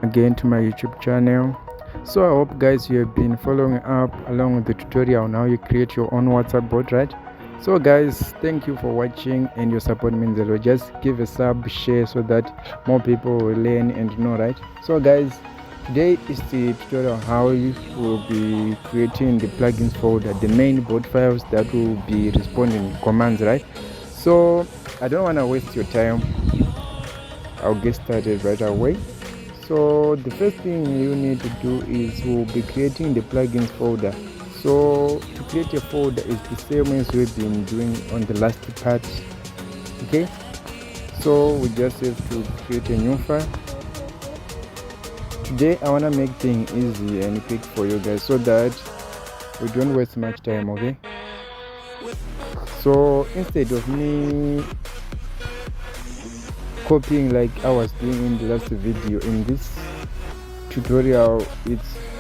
again to my YouTube channel. So I hope guys you have been following up along with the tutorial on how you create your own WhatsApp bot, right? So guys, thank you for watching, and your support means a lot. Just give a sub, share, so that more people will learn and know, right? So guys, today is the tutorial on how you will be creating the plugins folder, the main bot files that will be responding commands, right? So I don't want to waste your time. I'll get started right away. So the first thing you need to do is we'll be creating the plugins folder. So to create a folder is the same as we've been doing on the last part. Okay, so we just have to create a new file. Today I want to make things easy and quick for you guys so that we don't waste much time. Okay, so instead of me copying like I was doing in the last video, in this tutorial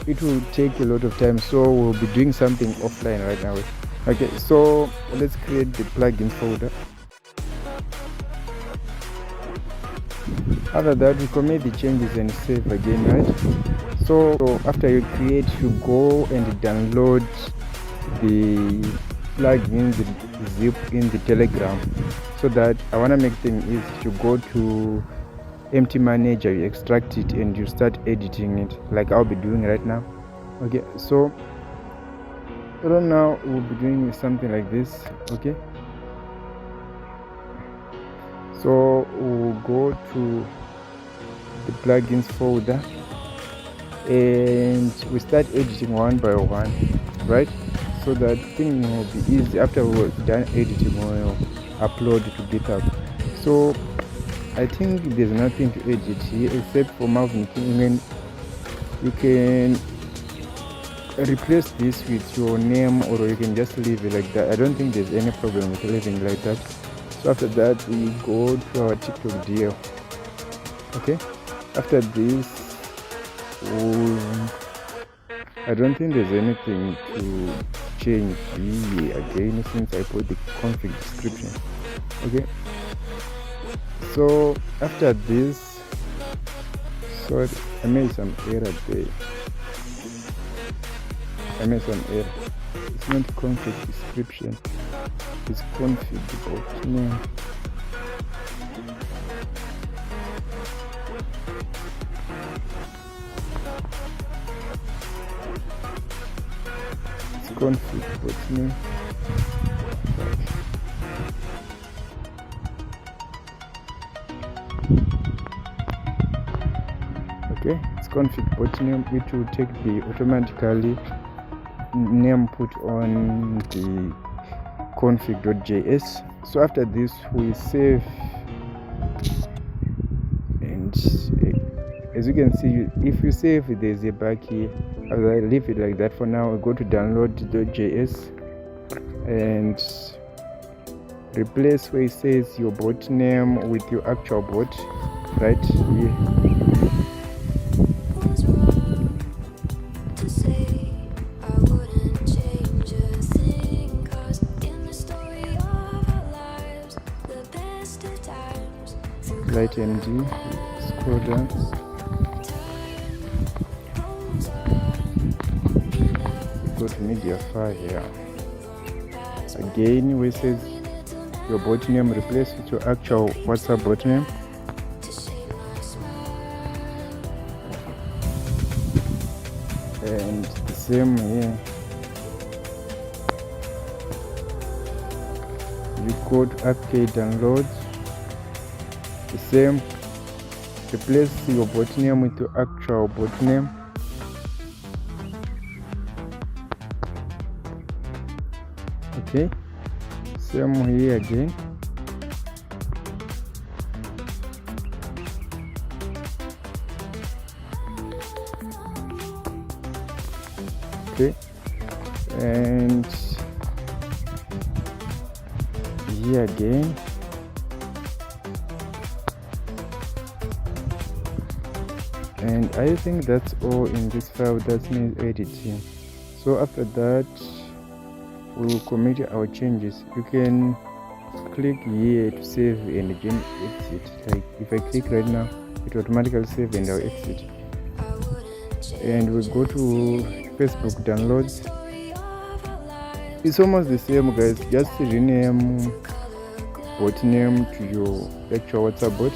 it will take a lot of time, so we'll be doing something offline right now. Okay, so let's create the plugin folder. After that, we commit the changes and save again, right? So after you create, you go and download the plugin, the zip in the Telegram, so that I want to make things easy. You go to empty manager, you extract it, and you start editing it like I'll be doing right now. Okay, so right now we'll be doing something like this. Okay, so we'll go to the plugins folder and we start editing one by one, right? So that thing will be easy. After we're done editing, we'll upload to GitHub. So I think there's nothing to edit here except for Marvin King. You can replace this with your name, or you can just leave it like that. I don't think there's any problem with leaving like that. So after that, we go to our TikTok deal. Okay, after this, I don't think there's anything to change here again since I put the config description. Okay, so after this, sorry, I made some error there. It's not config description, it's config bot name. It's config bot name. Okay, it's config bot name. It will take the automatically name put on the config.js. So after this, we save, and as you can see, if you save, there's a bug here. I leave it like that for now. I go to download.js and replace where it says your bot name with your actual bot right here. Light MD, scroll down. Go to media file here. Again, where it says your bot name, replace with your actual WhatsApp bot name. And the same here. You go to APK downloads. The same, replace your bot name with your actual bot name. Okay, same here again. Okay, and here again. And I think that's all in this file that needs editing. So after that, we will commit our changes. You can click here to save and again exit. Like if I click right now, it automatically save and I'll exit. and we go to Facebook downloads. It's almost the same, guys. Just rename bot name to your actual WhatsApp bot.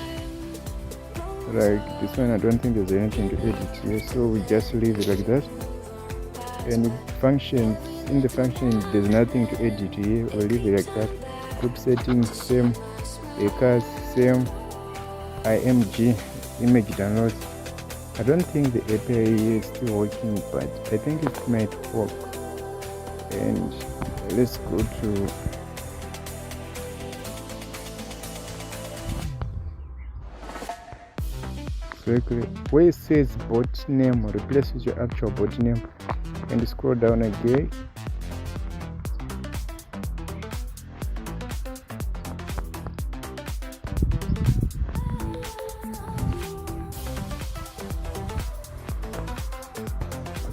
Like this one, I don't think there's anything to edit here, so we just leave it like that. And it functions. In the function, there's nothing to edit here. We'll leave it like that. Group settings same, 𝙋𝘼𝙍𝙏 same, img image downloads. I don't think the API is still working, but I think it might work. And let's go to where it says bot name, replace with your actual bot name, and scroll down again.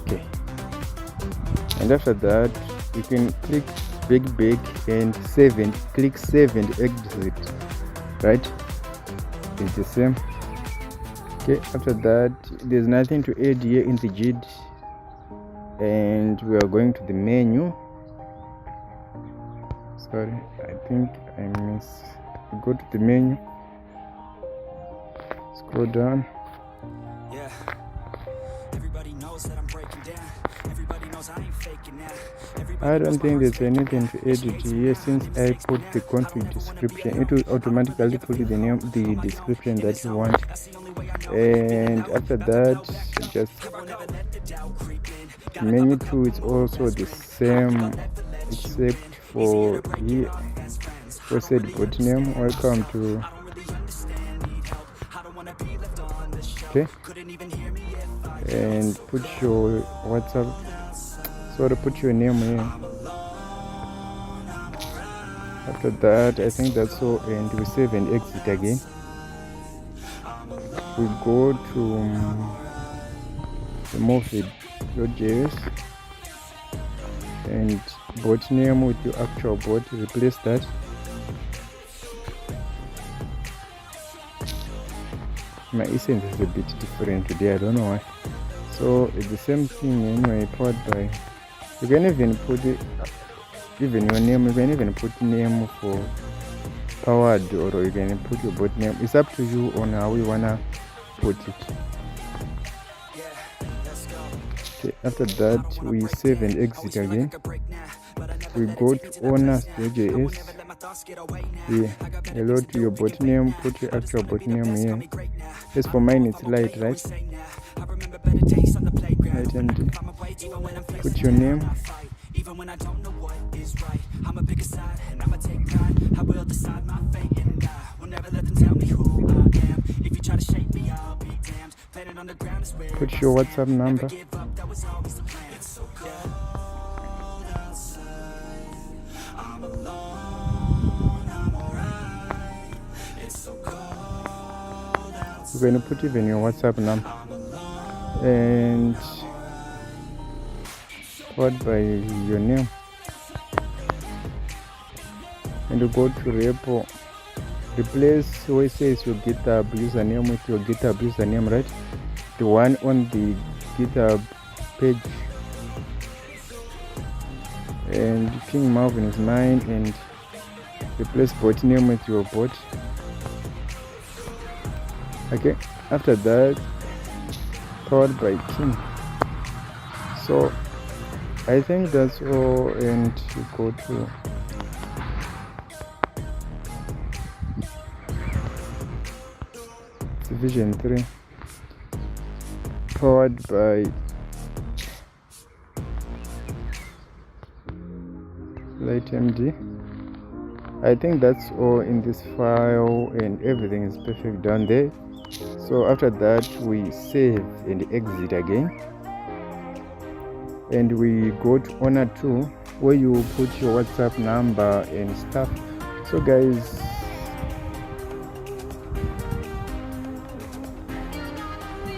Okay, and after that you can click big and save, and click save and exit, right? It's the same. Okay, after that there's nothing to add here in the GID, and we are going to the menu. Sorry, I think I missed. Go to the menu, scroll down. Yeah, everybody knows that I'm breaking down. Everybody knows I ain't faking now. I don't think there's anything to edit here, since I put the config description. It will automatically put the name, the description that you want. And after that, just menu 2 is also the same, except for here for said bot name. Welcome to. Okay, and put your WhatsApp. So to put your name here. After that, I think that's all, and we save and exit again. We go to remove it.js and bot name with your actual bot, replace that. My essence is a bit different today, I don't know why. So it's the same thing anyway, powered by. You can even put it, even your name, you can even put name for powered, or you can put your bot name. It's up to you on how you wanna put it. Okay, after that we save and exit again. We go to owners.js. Yeah, hello to your bot name, put your actual bot name here. As for mine, it's light, right? Light, and put your name. Even when I don't know what is right, I'ma pick a side and I'ma take pride. I will decide my fate, and I will never let them tell me who I am. If you try to shape me, I'll be damned. Planet on the ground is where. Put your WhatsApp number. Never give up, that was always the plan. It's so cold outside. I'm alone, I'm alright. It's so cold outside. We're going to put even your WhatsApp number, and followed by your name, and you go to repo, replace where it says your GitHub username with your GitHub username, right? The one on the GitHub page. And King Marvin is mine, and replace bot name with your bot. Okay, after that, powered by King. So I think that's all, and you go to Division 3, powered by LightMD. I think that's all in this file, and everything is perfect down there. So after that we save and exit again, and we go to owner 2, where you put your WhatsApp number and stuff. So guys,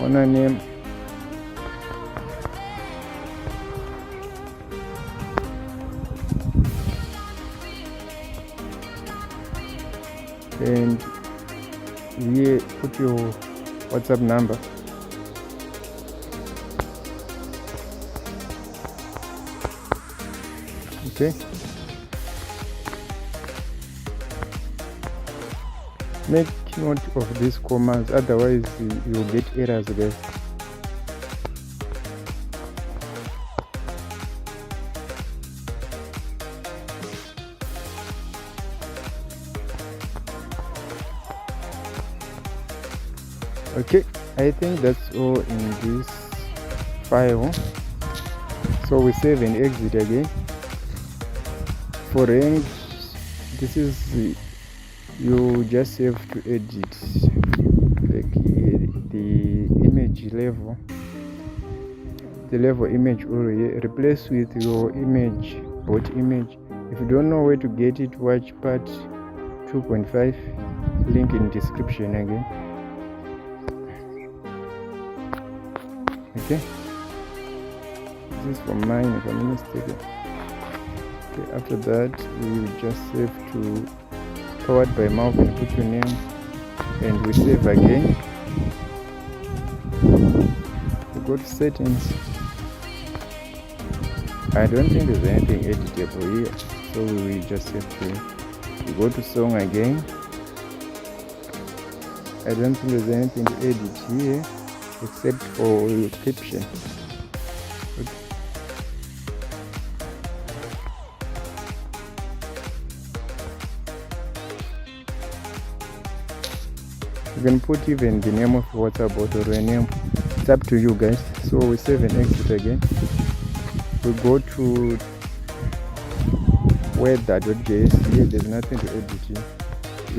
owner name, and here put your WhatsApp number. Okay, make note of these commas, otherwise you'll get errors, guys. Okay, I think that's all in this file. So we save and exit again. For range, this is you just have to edit like the image level, the level image, or replace with your image, bot image. If you don't know where to get it, watch part 2.5, link in description again. Okay, this is from mine if I'm not mistaken. Okay, after that we just save to powered by mouth and put your name, and we save again. We go to settings. I don't think there's anything editable here, so we will just have to go to song again. I don't think there's anything to edit here except for your caption. Okay. You can put even the name of your WhatsApp bot or a name. It's up to you guys. So we save and exit again. We go to weather.js. Here there's nothing to edit here.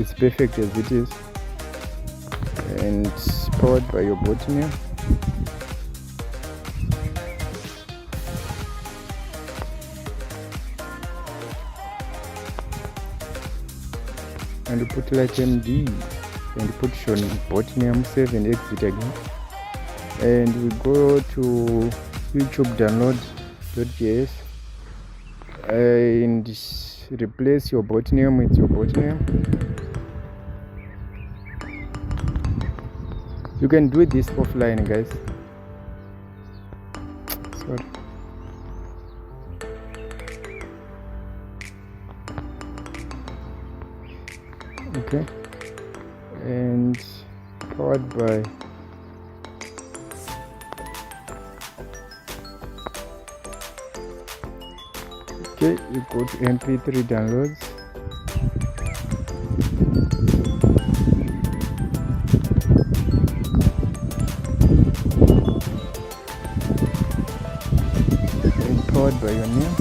It's perfect as it is, and it's powered by your bot name. And you put like MD and you put your bot name, save and exit again. And we go to YouTube download.js and replace your bot name with your bot name. You can do this offline, guys. Sorry. Okay, and powered by okay, you go to MP3 downloads. And powered by your name.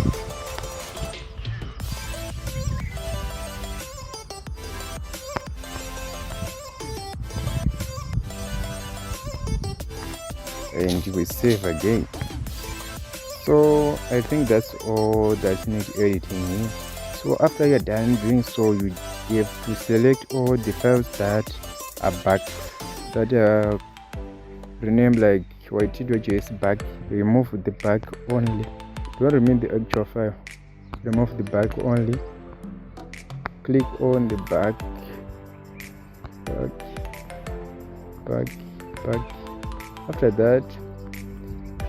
And we save again. So I think that's all that needs editing here. So after you're done doing so, you have to select all the files that are back, that are renamed like 𝙋𝘼𝙍𝙏 back. Remove the back only. Don't remove the actual file. Remove the back only. Click on the back. After that,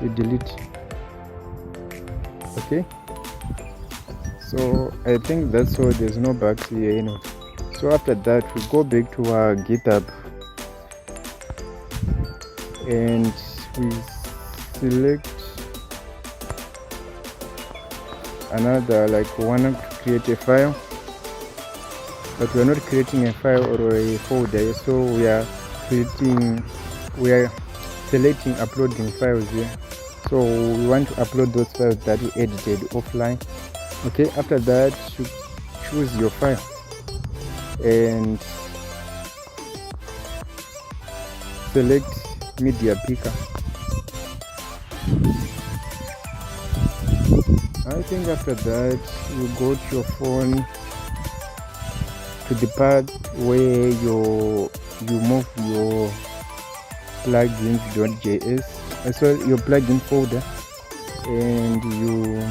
you delete. Okay, so I think that's all. There's no bugs here, you know. So after that, we go back to our GitHub and we select another, like we want to create a file, but we're not creating a file or a folder, so we are selecting uploading files here. So we want to upload those files that we edited offline. Okay, after that you choose your file and select media picker. I think after that you go to your phone to the part where you move your plugins.js, so your plugin folder, and you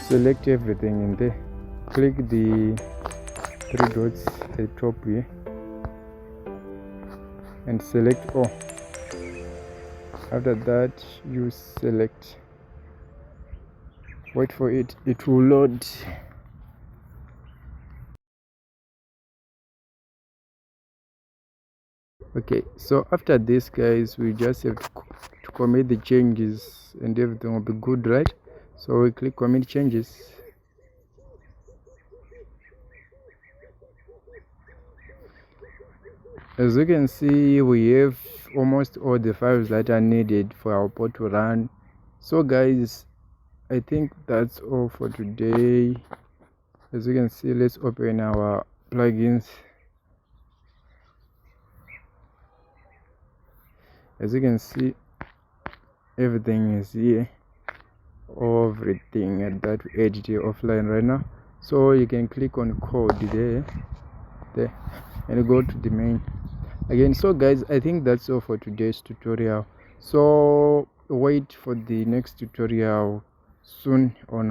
select everything in there. Click the three dots at the top here and select all. After that you select Wait for it, it will load. Okay, so after this, guys, we just have to commit the changes and everything will be good, right? So we click commit changes. As you can see, we have almost all the files that are needed for our bot to run. So guys, I think that's all for today. As you can see, let's open our plugins. As you can see, everything is here, everything that we edit here offline right now. So you can click on code there and go to the main again. So guys, I think that's all for today's tutorial. So wait for the next tutorial soon on